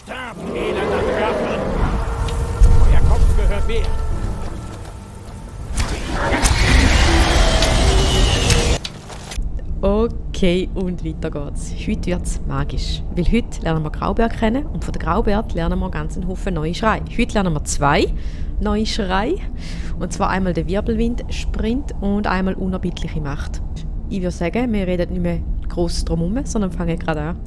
Sterben, elender Drachen! Euer Kopf gehört mir! Okay, und weiter geht's. Heute wird's magisch, weil heute lernen wir Graubär kennen und von der Graubär lernen wir ganz einen Haufen neue Schreie. Heute lernen wir 2 neue Schreie, und zwar einmal den Wirbelwind-Sprint und einmal unerbittliche Macht. Ich würde sagen, wir reden nicht mehr gross drum herum, sondern fangen gerade an.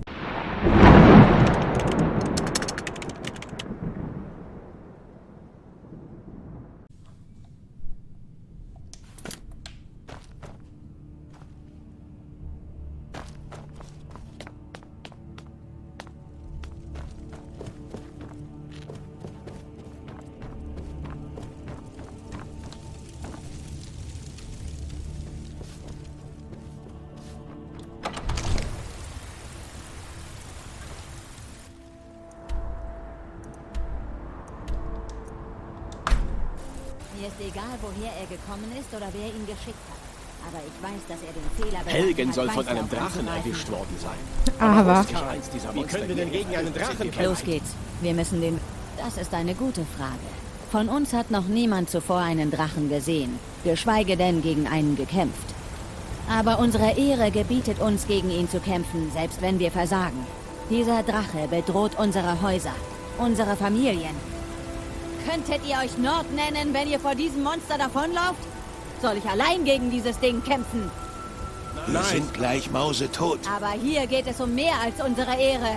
Mir ist egal, woher er gekommen ist oder wer ihn geschickt hat. Aber ich weiß, dass er den Fehler begangen Helgen hat, soll von weiter einem auf uns Drachen zu greifen. erwischt worden sein. Aber Wie können wir denn gegen einen Drachen kämpfen? Los geht's. Wir müssen den... Das ist eine gute Frage. Von uns hat noch niemand zuvor einen Drachen gesehen, geschweige denn gegen einen gekämpft. Aber unsere Ehre gebietet uns, gegen ihn zu kämpfen, selbst wenn wir versagen. Dieser Drache bedroht unsere Häuser, unsere Familien. Könntet ihr euch Nord nennen, wenn ihr vor diesem Monster davonlauft? Soll ich allein gegen dieses Ding kämpfen? Wir sind gleich mausetot. Aber hier geht es um mehr als unsere Ehre.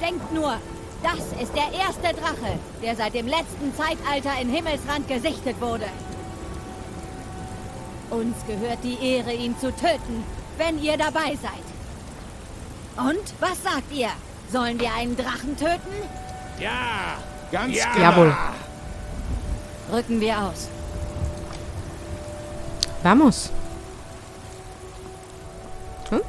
Denkt nur, das ist der erste Drache, der seit dem letzten Zeitalter in Himmelsrand gesichtet wurde. Uns gehört die Ehre, ihn zu töten, wenn ihr dabei seid. Und, was sagt ihr? Sollen wir einen Drachen töten? Ja! Ganz Ja. genau. jawohl. Rücken wir aus. Vamos. Hm?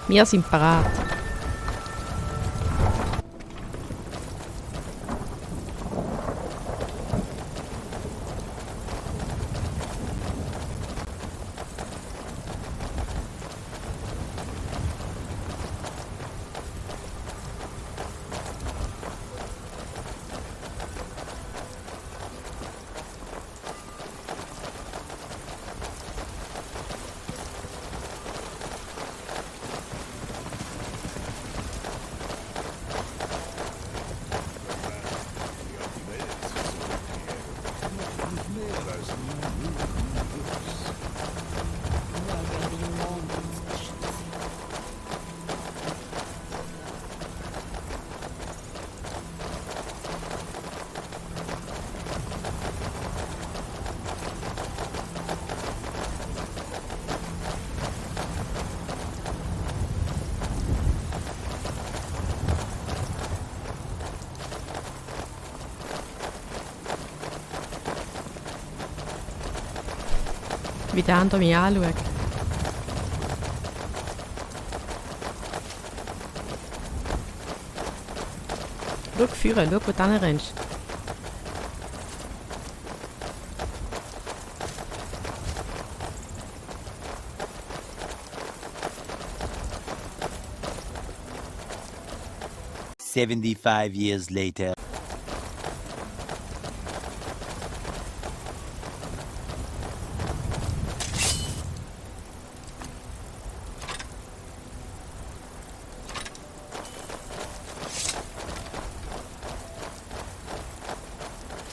Wir sind parat. Wie der andere mich anschaut. Schau führen, schau, wo du hinrennst. "75 years later."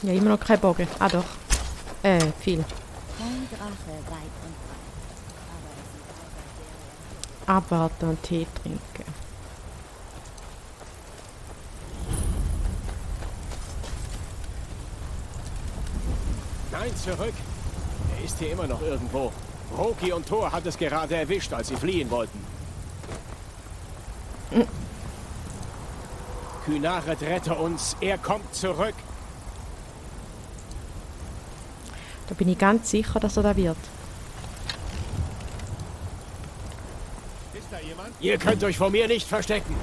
Ja, immer noch kein Bogen. Ah doch. Viel. Kein Drache weit und breit. Aber es sieht aus, als wäre er... Abwarten und Tee trinken. Nein, zurück! Er ist hier immer noch irgendwo. Roki und Thor hat es gerade erwischt, als sie fliehen wollten. Kynaret, rette uns! Er kommt zurück! Da bin ich ganz sicher, dass er da wird. Ist da jemand? Ihr könnt euch vor mir nicht verstecken!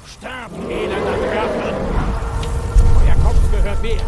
Sterben, elender Drachen! Euer Kopf schwer.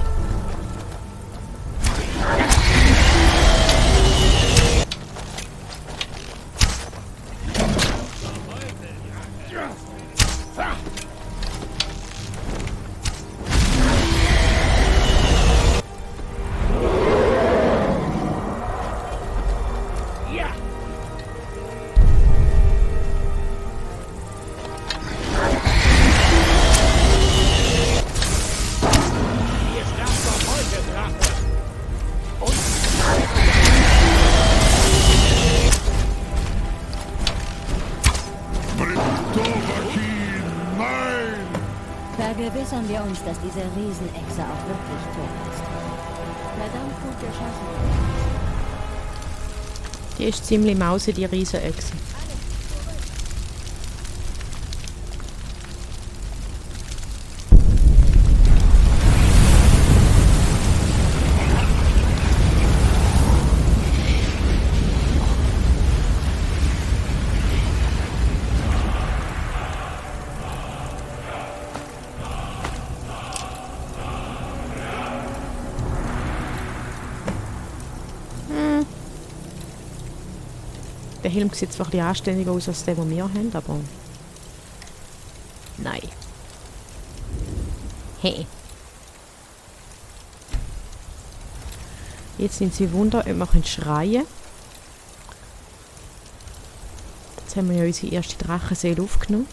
Vergewissern wir uns, dass diese Riesenechse auch wirklich tot ist. Verdammt gut geschossen. Die ist ziemlich mause, die Riesenechse. Der Helm sieht zwar ein bisschen anständiger aus als der, den wir haben, aber... Nein. Hey. Jetzt sind sie Wunder, ob wir schreien. Jetzt haben wir ja unsere erste Drachenseele aufgenommen.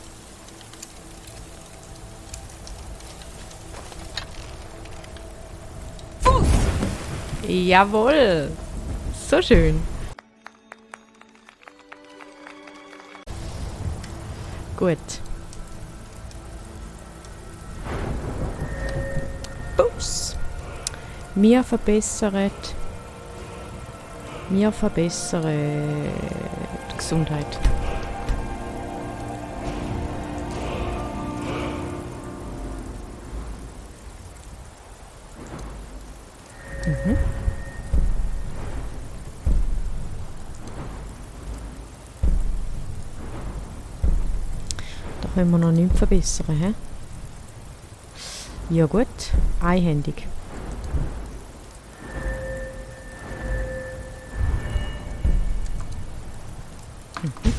Fuß! Jawohl! So schön! Gut. Fuß! Wir verbessern die Gesundheit. Mhm. Da können wir noch nichts verbessern, hä? Ja gut, einhändig. Mhm.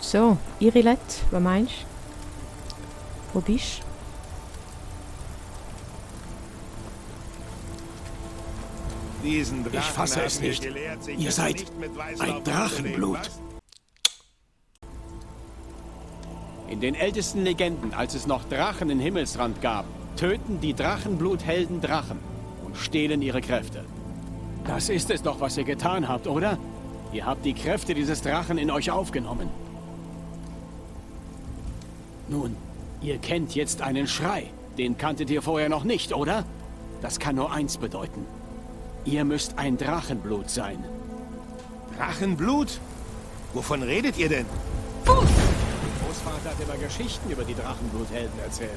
So, Irilet, was meinst du? Wo bist du? Ich fasse es nicht. Ihr seid ein Drachenblut. In den ältesten Legenden, als es noch Drachen in Himmelsrand gab, töten die Drachenbluthelden Drachen und stehlen ihre Kräfte. Das ist es doch, was ihr getan habt, oder? Ihr habt die Kräfte dieses Drachen in euch aufgenommen. Nun, ihr kennt jetzt einen Schrei. Den kanntet ihr vorher noch nicht, oder? Das kann nur eins bedeuten. Ihr müsst ein Drachenblut sein. Drachenblut? Wovon redet ihr denn? Mein Großvater hat immer Geschichten über die Drachenbluthelden erzählt.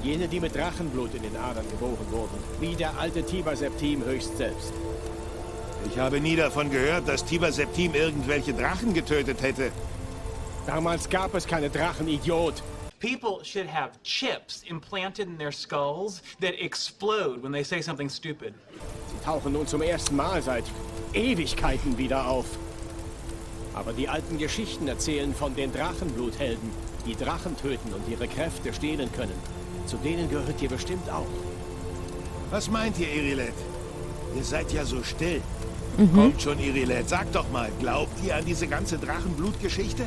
Jene, die mit Drachenblut in den Adern geboren wurden. Wie der alte Tiber Septim höchst selbst. Ich habe nie davon gehört, dass Tiber Septim irgendwelche Drachen getötet hätte. Damals gab es keine Drachen, Idiot. People should have chips implanted in their skulls that explode when they say something stupid. Sie tauchen nun zum ersten Mal seit Ewigkeiten wieder auf. Aber die alten Geschichten erzählen von den Drachenbluthelden, die Drachen töten und ihre Kräfte stehlen können. Zu denen gehört ihr bestimmt auch. Was meint ihr, Irilet? Ihr seid ja so still. Kommt schon, Irilet, sag doch mal, glaubt ihr an diese ganze Drachenblutgeschichte?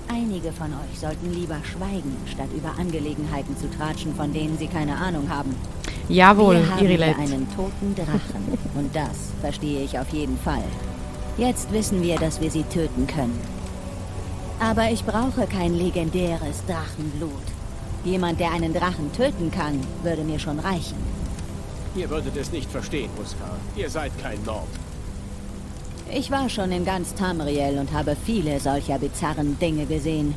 Einige von euch sollten lieber schweigen, statt über Angelegenheiten zu tratschen, von denen sie keine Ahnung haben. Jawohl, Wir haben hier Irilet. einen toten Drachen. Und das verstehe ich auf jeden Fall. Jetzt wissen wir, dass wir sie töten können. Aber ich brauche kein legendäres Drachenblut. Jemand, der einen Drachen töten kann, würde mir schon reichen. Ihr würdet es nicht verstehen, Muskar. Ihr seid kein Nord. Ich war schon in ganz Tamriel und habe viele solcher bizarren Dinge gesehen.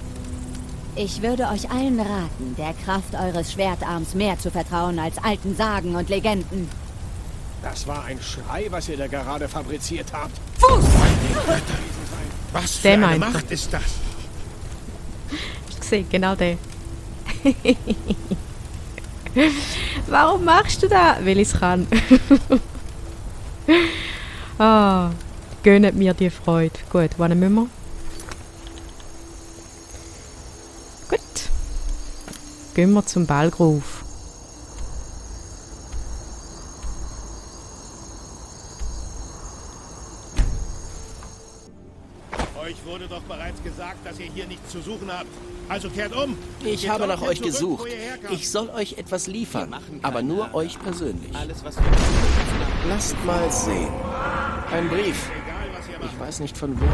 Ich würde euch allen raten, der Kraft eures Schwertarms mehr zu vertrauen als alten Sagen und Legenden. Das war ein Schrei, was ihr da gerade fabriziert habt. Fuß! Was für Der eine meinte. Macht ist das? Ich sehe, genau der. Warum machst du das? Weil ich es kann. Gönnt mir die Freude. Gut, wann müssen wir? Gut. Gehen wir zum Ballgruf. Euch wurde doch bereits gesagt, dass ihr hier nichts zu suchen habt. Also kehrt um. Ich Geht habe nach dorthin euch zurück, gesucht. wo ihr herkamt. Ich soll euch etwas liefern, aber nur euch persönlich. Alles, was wir Lasst mal sehen. Ein Brief. Egal, was ihr macht. Ich weiß nicht von wem.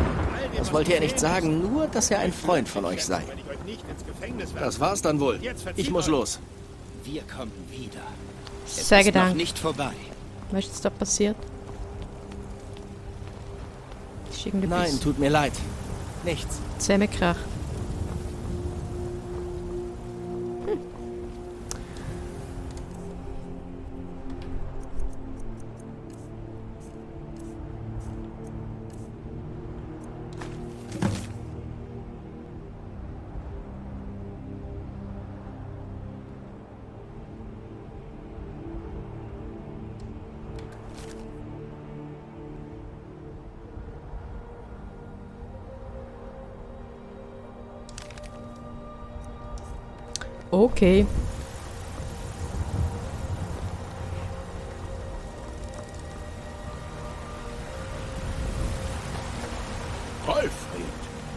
Das wollte er nicht sagen, nur, dass er ein Freund von euch sei. Wenn ich euch nicht ins Gefängnis werfe. Das war's dann wohl. Ich muss los. Wir kommen wieder. Es Sehr ist noch gedankt. nicht vorbei. Was ist jetzt da passiert? Ist irgendwie Nein, tut mir leid. Nichts. zusammengekracht. Okay. Wolfried,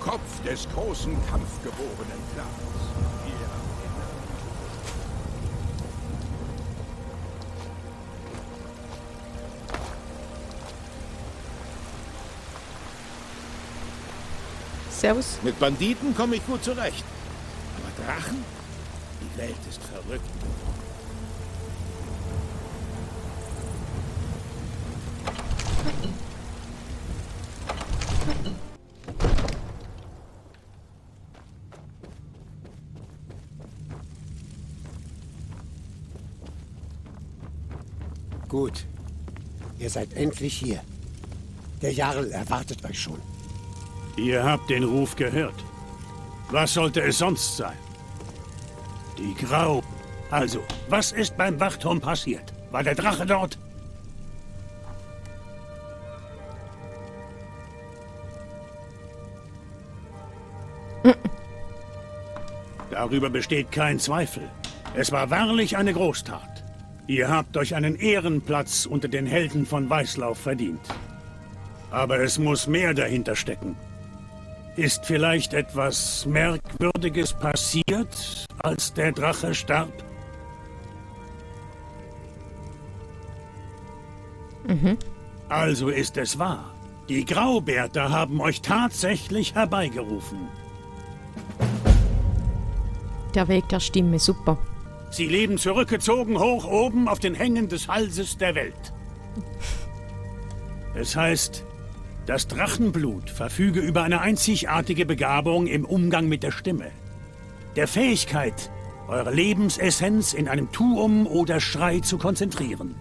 Kopf des großen kampfgeborenen Clans. Servus. Mit Banditen komme ich gut zurecht. Aber Drachen? Die Welt ist verrückt. Gut. Ihr seid endlich hier. Der Jarl erwartet euch schon. Ihr habt den Ruf gehört. Was sollte es sonst sein? Die Grau... Also, was ist beim Wachturm passiert? War der Drache dort? Darüber besteht kein Zweifel. Es war wahrlich eine Großtat. Ihr habt euch einen Ehrenplatz unter den Helden von Weißlauf verdient. Aber es muss mehr dahinter stecken. Ist vielleicht etwas Merkwürdiges passiert, als der Drache starb? Also ist es wahr. Die Graubärter haben euch tatsächlich herbeigerufen. Der Weg der Stimme, super. Sie leben zurückgezogen hoch oben auf den Hängen des Halses der Welt. Es heißt, das Drachenblut verfüge über eine einzigartige Begabung im Umgang mit der Stimme. Der Fähigkeit, eure Lebensessenz in einem Tuum oder Schrei zu konzentrieren.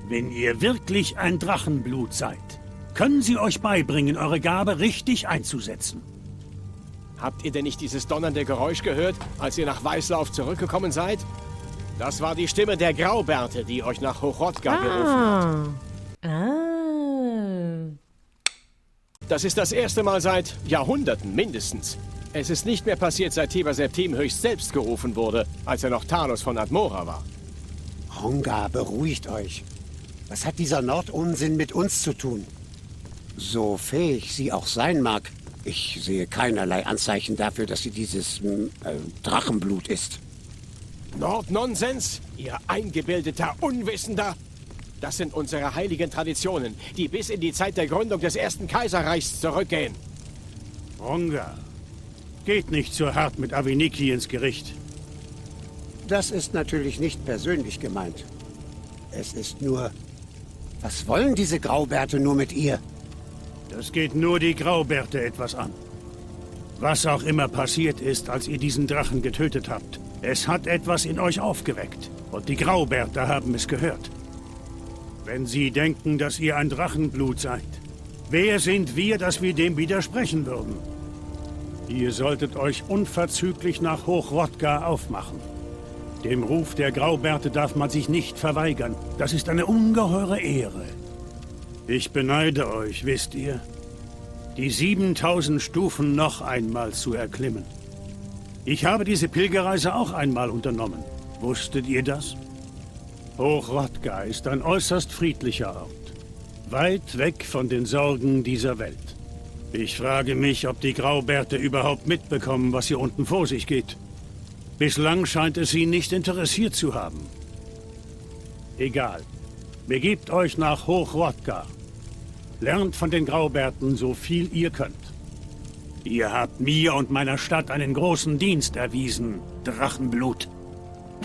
Wenn ihr wirklich ein Drachenblut seid, können sie euch beibringen, eure Gabe richtig einzusetzen. Habt ihr denn nicht dieses donnernde Geräusch gehört, als ihr nach Weißlauf zurückgekommen seid? Das war die Stimme der Graubärte, die euch nach Hochrodga gerufen hat. Das ist das erste Mal seit Jahrhunderten mindestens. Es ist nicht mehr passiert, seit Tiber Septim höchst selbst gerufen wurde, als er noch Talos von Admora war. Honga, beruhigt euch. Was hat dieser Nordunsinn mit uns zu tun? So fähig sie auch sein mag, ich sehe keinerlei Anzeichen dafür, dass sie dieses Drachenblut ist. Nordnonsens, ihr eingebildeter Unwissender! Das sind unsere heiligen Traditionen, die bis in die Zeit der Gründung des ersten Kaiserreichs zurückgehen. Ronga, geht nicht so hart mit Aviniki ins Gericht. Das ist natürlich nicht persönlich gemeint. Es ist nur... Was wollen diese Graubärte nur mit ihr? Das geht nur die Graubärte etwas an. Was auch immer passiert ist, als ihr diesen Drachen getötet habt, es hat etwas in euch aufgeweckt. Und die Graubärte haben es gehört. Wenn sie denken, dass ihr ein Drachenblut seid, wer sind wir, dass wir dem widersprechen würden? Ihr solltet euch unverzüglich nach Hochrodgar aufmachen. Dem Ruf der Graubärte darf man sich nicht verweigern. Das ist eine ungeheure Ehre. Ich beneide euch, wisst ihr, die 7000 Stufen noch einmal zu erklimmen. Ich habe diese Pilgerreise auch einmal unternommen. Wusstet ihr das? Hochrodgar ist ein äußerst friedlicher Ort. Weit weg von den Sorgen dieser Welt. Ich frage mich, ob die Graubärte überhaupt mitbekommen, was hier unten vor sich geht. Bislang scheint es sie nicht interessiert zu haben. Egal. Begebt euch nach Hochrodgar. Lernt von den Graubärten so viel ihr könnt. Ihr habt mir und meiner Stadt einen großen Dienst erwiesen, Drachenblut.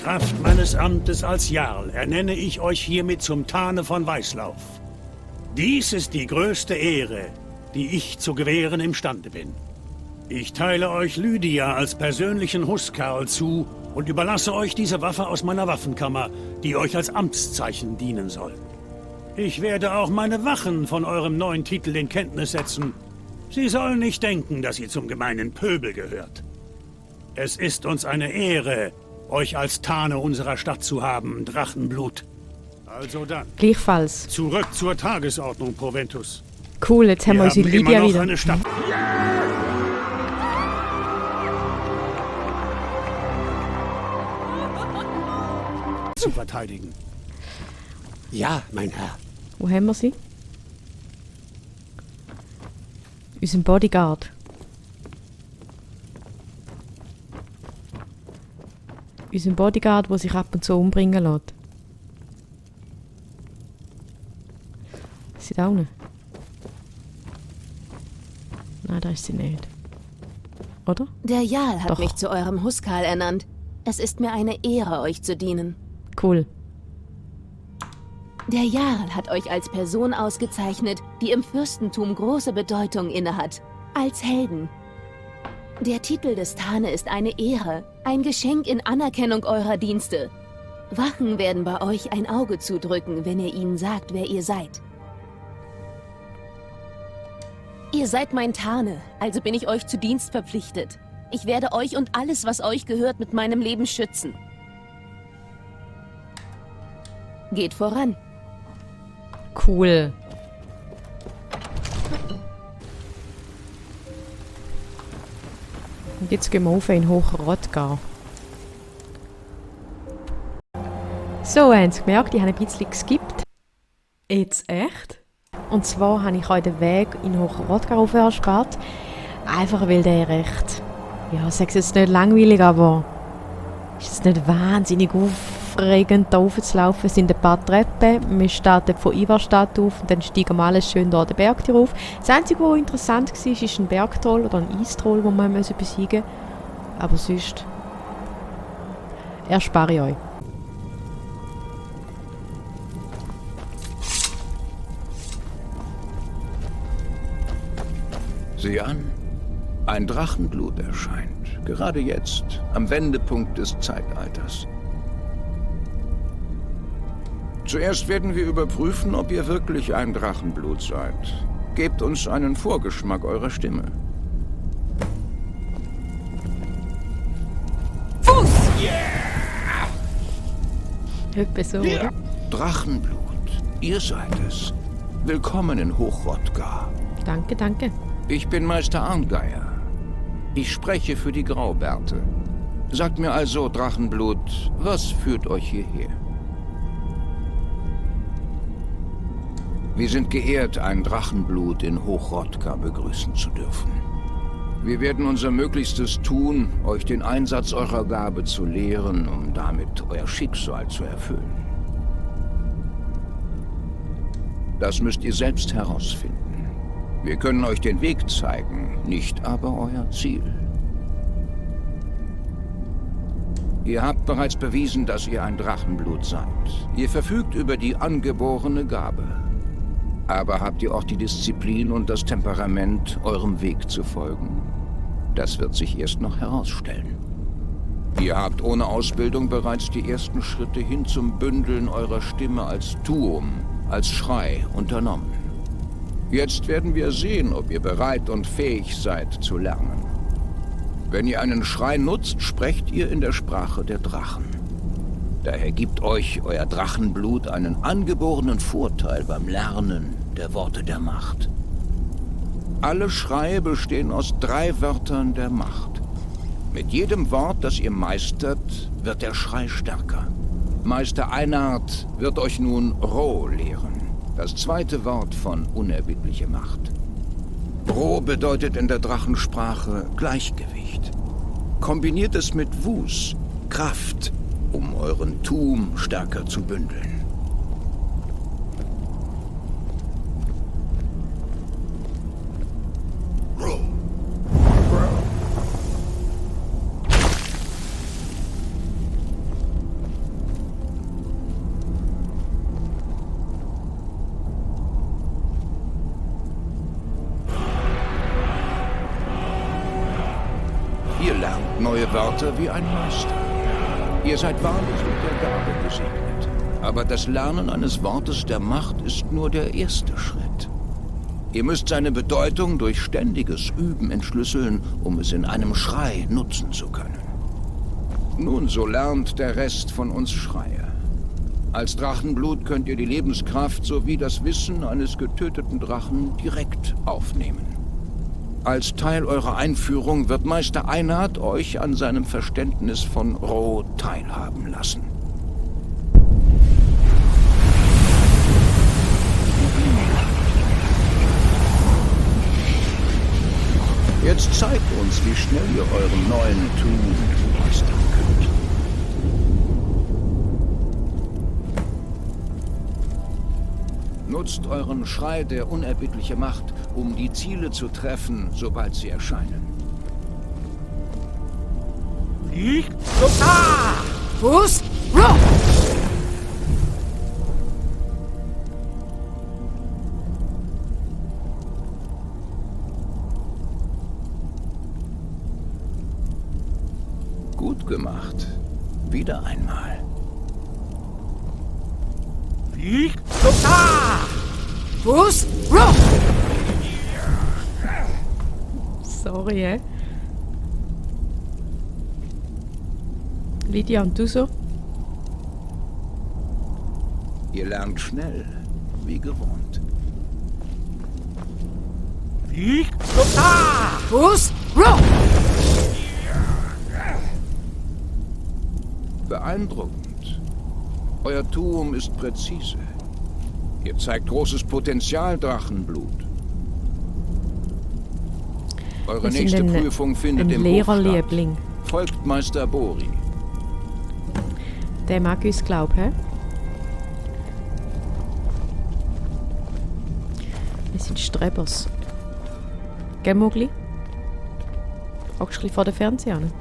Kraft meines Amtes als Jarl ernenne ich euch hiermit zum Tane von Weißlauf. Dies ist die größte Ehre, die ich zu gewähren imstande bin. Ich teile euch Lydia als persönlichen Huskarl zu und überlasse euch diese Waffe aus meiner Waffenkammer, die euch als Amtszeichen dienen soll. Ich werde auch meine Wachen von eurem neuen Titel in Kenntnis setzen. Sie sollen nicht denken, dass ihr zum gemeinen Pöbel gehört. Es ist uns eine Ehre, euch als Tane unserer Stadt zu haben, Drachenblut. Also dann. Gleichfalls. Zurück zur Tagesordnung, Proventus. Cool, jetzt haben wir unsere Lydia immer noch wieder. Eine Stadt zu verteidigen. Ja, mein Herr. Wo haben wir sie? Unseren Bodyguard. Unseren Bodyguard, der sich ab und zu umbringen lässt. Ist sie da unten? Nein, da ist sie nicht. Oder? Der Jarl hat Doch. mich zu eurem Huskarl ernannt. Es ist mir eine Ehre, euch zu dienen. Cool. Der Jarl hat euch als Person ausgezeichnet, die im Fürstentum große Bedeutung innehat. Als Helden. Der Titel des Tane ist eine Ehre, ein Geschenk in Anerkennung eurer Dienste. Wachen werden bei euch ein Auge zudrücken, wenn ihr ihnen sagt, wer ihr seid. Ihr seid mein Tane, also bin ich euch zu Dienst verpflichtet. Ich werde euch und alles, was euch gehört, mit meinem Leben schützen. Geht voran. Cool. Und jetzt gehen wir auf in Hochrodgar. So, haben Sie gemerkt, ich habe ein bisschen geskippt. Jetzt echt? Und zwar habe ich euch den Weg in Hochrodgar aufgespart. Einfach weil der recht... Ja, ich sage es jetzt nicht langweilig, aber... Ist es nicht wahnsinnig aufregend, da raufzulaufen? Es sind ein paar Treppen. Wir starten von Ivarstadt auf und dann steigen wir alles schön da den Berg rauf. Das Einzige, was interessant war, ist ein Bergtroll oder ein Eistroll, den wir besiegen müssen. Aber sonst... erspare ich euch. Sieh an, ein Drachenblut erscheint. Gerade jetzt, am Wendepunkt des Zeitalters. Zuerst werden wir überprüfen, ob ihr wirklich ein Drachenblut seid. Gebt uns einen Vorgeschmack eurer Stimme. Fuß! Yeah! Etwa so, oder? Drachenblut, ihr seid es. Willkommen in Hochrodgar. Danke, danke. Ich bin Meister Arngeier. Ich spreche für die Graubärte. Sagt mir also, Drachenblut, was führt euch hierher? Wir sind geehrt, ein Drachenblut in Hochrodgar begrüßen zu dürfen. Wir werden unser Möglichstes tun, euch den Einsatz eurer Gabe zu lehren, um damit euer Schicksal zu erfüllen. Das müsst ihr selbst herausfinden. Wir können euch den Weg zeigen, nicht aber euer Ziel. Ihr habt bereits bewiesen, dass ihr ein Drachenblut seid. Ihr verfügt über die angeborene Gabe. Aber habt ihr auch die Disziplin und das Temperament, eurem Weg zu folgen? Das wird sich erst noch herausstellen. Ihr habt ohne Ausbildung bereits die ersten Schritte hin zum Bündeln eurer Stimme als Tuum, als Schrei unternommen. Jetzt werden wir sehen, ob ihr bereit und fähig seid zu lernen. Wenn ihr einen Schrei nutzt, sprecht ihr in der Sprache der Drachen. Daher gibt euch euer Drachenblut einen angeborenen Vorteil beim Lernen der Worte der Macht. Alle Schreie bestehen aus 3 Wörtern der Macht. Mit jedem Wort, das ihr meistert, wird der Schrei stärker. Meister Einhard wird euch nun Ro lehren, das 2. Wort von unerbittliche Macht. Ro bedeutet in der Drachensprache Gleichgewicht. Kombiniert es mit Wus, Kraft, um euren Tuum stärker zu bündeln. Ihr lernt neue Wörter wie ein Meister. Ihr seid wahrlich mit der Gabe gesegnet. Aber das Lernen eines Wortes der Macht ist nur der erste Schritt. Ihr müsst seine Bedeutung durch ständiges Üben entschlüsseln, um es in einem Schrei nutzen zu können. Nun, so lernt der Rest von uns Schreie. Als Drachenblut könnt ihr die Lebenskraft sowie das Wissen eines getöteten Drachen direkt aufnehmen. Als Teil eurer Einführung wird Meister Einhard euch an seinem Verständnis von Ro teilhaben lassen. Jetzt zeigt uns, wie schnell ihr euren neuen Tuum meistern könnt. Nutzt euren Schrei der unerbittliche Macht, um die Ziele zu treffen, sobald sie erscheinen. Fuß! Ro! Gut gemacht. Wieder einmal. Fuß! Ro! Sorry, hä? Lydia, und du so? Ihr lernt schnell, wie gewohnt. Fuß! Ro! Beeindruckend. Euer Tuum ist präzise. Ihr zeigt großes Potenzial, Drachenblut. Eure nächste Prüfung findet im Hof statt. Folgt Meister Bori. Der mag uns glauben, hä? Wir sind Strebers. Gell, Mogli? Hockst du ein bisschen vor dem Fernseher an?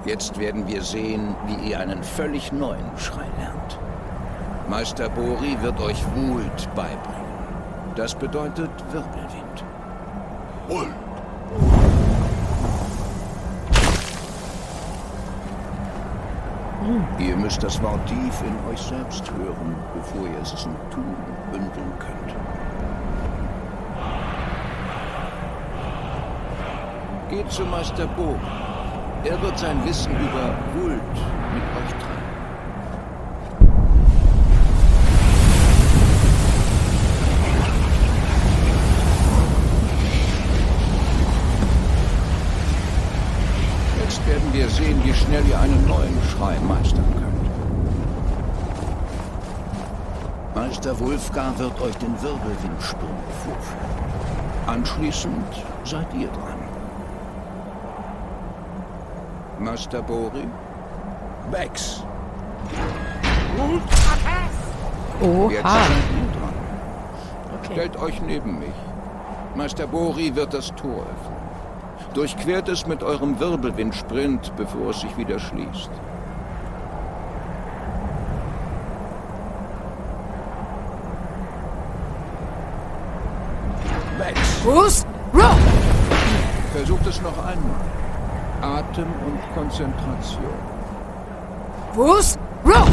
Jetzt werden wir sehen, wie ihr einen völlig neuen Schrei lernt. Meister Bori wird euch Wult beibringen. Das bedeutet Wirbelwind. Wult! Ihr müsst das Wort tief in euch selbst hören, bevor ihr es zum Tun bündeln könnt. Geht zu Meister Bori. Er wird sein Wissen über Wult mit euch teilen. Jetzt werden wir sehen, wie schnell ihr einen neuen Schrei meistern könnt. Meister Wulfgar wird euch den Wirbelwindsprung vorführen. Anschließend seid ihr dran. Master Bori? Bex. Jetzt Oha. seid ihr dran. Okay. Stellt euch neben mich. Meister Bori wird das Tor öffnen. Durchquert es mit eurem Wirbelwindsprint, bevor es sich wieder schließt. Bruce! Row! Versucht es noch einmal. Atem und Konzentration. Bruce! Row!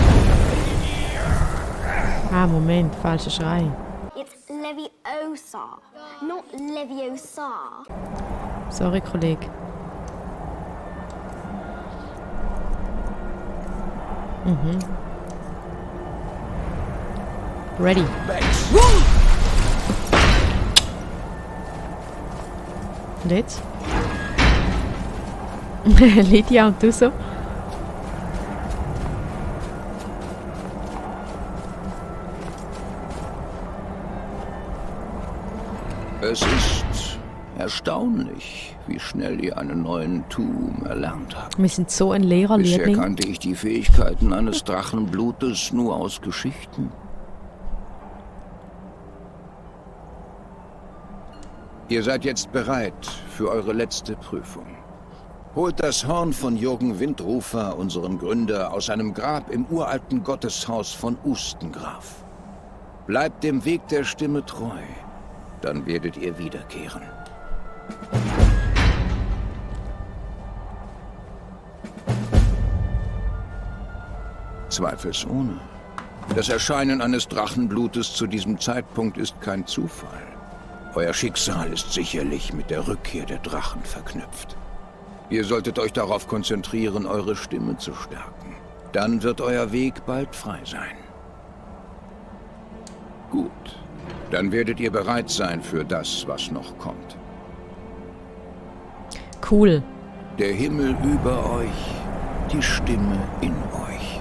Ah, Moment, falscher Schrei. It's Leviosa, not Leviosa. Sorry, Kollege. Mhm. Ready. Und jetzt? Lydia und du so? Es ist erstaunlich, wie schnell ihr einen neuen Tuum erlernt habt. Wir sind so ein leerer Bisher Liebling. kannte ich die Fähigkeiten eines Drachenblutes nur aus Geschichten. Ihr seid jetzt bereit für eure letzte Prüfung. Holt das Horn von Jürgen Windrufer, unserem Gründer, aus seinem Grab im uralten Gotteshaus von Ustengraf. Bleibt dem Weg der Stimme treu, dann werdet ihr wiederkehren. Zweifelsohne. Das Erscheinen eines Drachenblutes zu diesem Zeitpunkt ist kein Zufall. Euer Schicksal ist sicherlich mit der Rückkehr der Drachen verknüpft. Ihr solltet euch darauf konzentrieren, eure Stimme zu stärken. Dann wird euer Weg bald frei sein. Gut, dann werdet ihr bereit sein für das, was noch kommt. Cool. Der Himmel über euch, die Stimme in euch.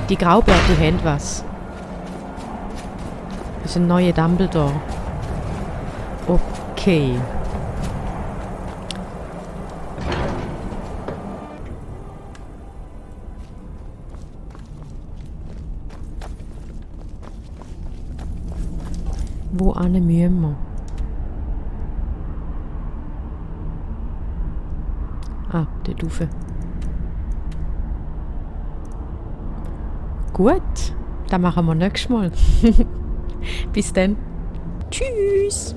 Die Graubärte haben was. Das ist ein neuer Dumbledore. Okay. Wo müssen wir? Ah, der Dufe. Gut, dann machen wir nächstes Mal. Bis dann. Tschüss.